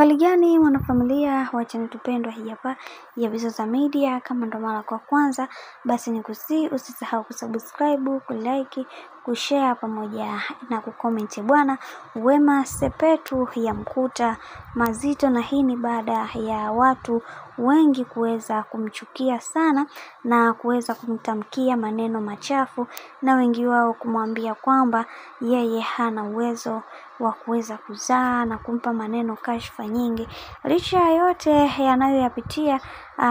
Uhali gani wanafamilia wa channel tupendwa hii hapa ya Bizoza Media. Kama ndo mara kwa kwanza, basi nikusii usisahau kusubscribe, kulike, kushare pamoja na kucomment. Bwana Wema Sepetu yamkuta mazito, na hii ni baada ya watu wengi kuweza kumchukia sana na kuweza kumtamkia maneno machafu, na wengi wao kumwambia kwamba yeye hana uwezo wa kuweza kuzaa na kumpa maneno kashfa nyingi. Licha ya yote yanayoyapitia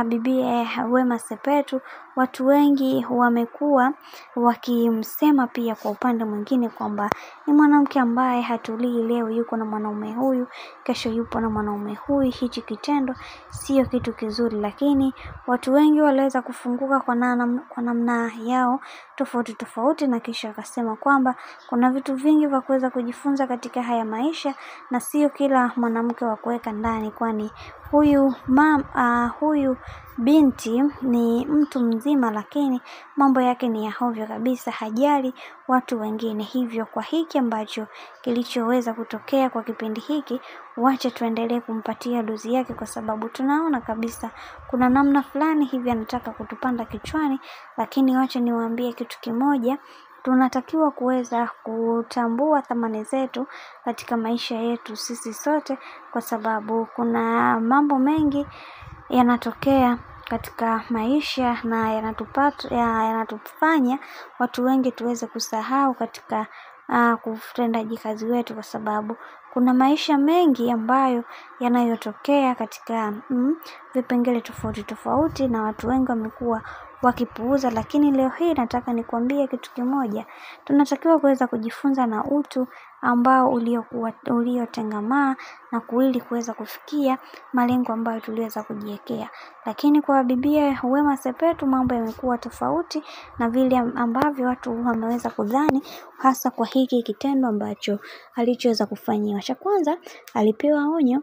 bibie Wema Sepetu, watu wengi wamekuwa wakimsema pia kwa upande mwingine kwamba ni mwanamke ambaye hatulii, leo yuko na mwanaume huyu, kesho yupo na mwanaume huyu. Hichi kitendo sio kitu kizuri, lakini watu wengi waliweza kufunguka kwa namna yao tofauti tofauti, na kisha akasema kwamba kuna vitu vingi vya kuweza kujifunza katika haya maisha, na sio kila mwanamke wa kuweka ndani, kwani huyu binti ni mtu mzima, lakini mambo yake ni ya hovyo kabisa, hajali watu wengine. Hivyo kwa hiki ambacho kilichoweza kutokea kwa kipindi hiki, wacha tuendelee kumpatia dozi yake, kwa sababu tunaona kabisa kuna namna fulani hivi anataka kutupanda kichwani. Lakini wacha niwaambie kitu kimoja, tunatakiwa kuweza kutambua thamani zetu katika maisha yetu sisi sote, kwa sababu kuna mambo mengi yanatokea katika maisha na yanatufanya watu wengi tuweze kusahau katika utendaji kazi wetu, kwa sababu kuna maisha mengi ambayo yanayotokea katika vipengele tofauti tofauti, na watu wengi wamekuwa wakipuuza. Lakini leo hii nataka nikwambie kitu kimoja, tunatakiwa kuweza kujifunza na utu ambao uliotengamaa na kuili kuweza kufikia malengo ambayo tuliweza kujiwekea. Lakini kwa bibie Wema Sepetu mambo yamekuwa tofauti na vile ambavyo watu wameweza kudhani, hasa kwa hiki kitendo ambacho alichoweza kufanyiwa. Cha kwanza, alipewa onyo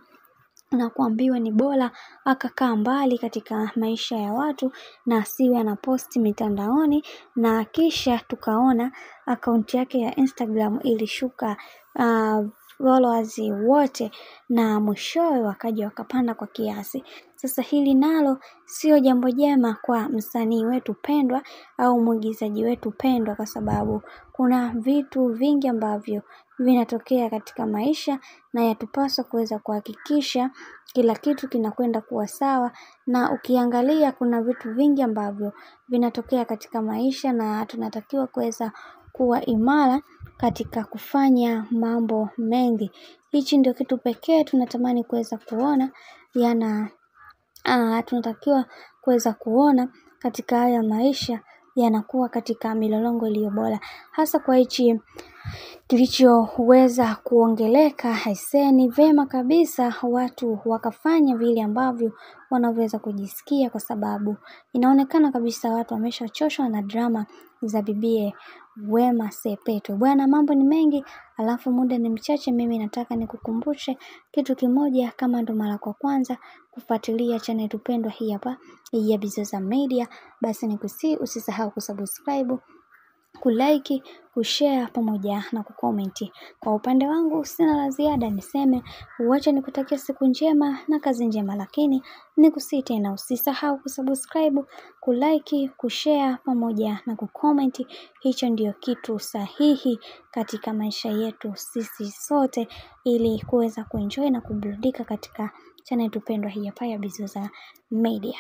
na kuambiwa ni bora akakaa mbali katika maisha ya watu na asiwe anaposti mitandaoni, na kisha tukaona akaunti yake ya Instagram ilishuka followers wote, na mwishowe wakaja wakapanda kwa kiasi. Sasa hili nalo sio jambo jema kwa msanii wetu pendwa au mwigizaji wetu pendwa, kwa sababu kuna vitu vingi ambavyo vinatokea katika maisha, na yatupaswa kuweza kuhakikisha kila kitu kinakwenda kuwa sawa. Na ukiangalia kuna vitu vingi ambavyo vinatokea katika maisha, na tunatakiwa kuweza kuwa imara katika kufanya mambo mengi. Hichi ndio kitu pekee tunatamani kuweza kuona tunatakiwa kuweza kuona katika haya maisha yanakuwa katika milolongo iliyo bora, hasa kwa hichi kilichoweza kuongeleka. Haiseni vema kabisa watu wakafanya vile ambavyo wanaweza kujisikia, kwa sababu inaonekana kabisa watu wameshachoshwa na drama za bibie Wema Sepetu. Bwana, mambo ni mengi, alafu muda ni mchache. Mimi nataka nikukumbushe kitu kimoja, kama ndo mara kwa kwanza kufuatilia channel tupendwa hii hapa ya Bizoza Media, basi nikusii usisahau kusubscribe, kulike, kushare pamoja na kucomment. Kwa upande wangu sina la ziada, niseme uache nikutakia siku njema na kazi njema, lakini nikusii tena usisahau kusubscribe, kulike, kushare pamoja na kucomment. Hicho ndio kitu sahihi katika maisha yetu sisi sote, ili kuweza kuenjoy na kuburudika katika channel tupendwa hii hapa ya Bizoza Media.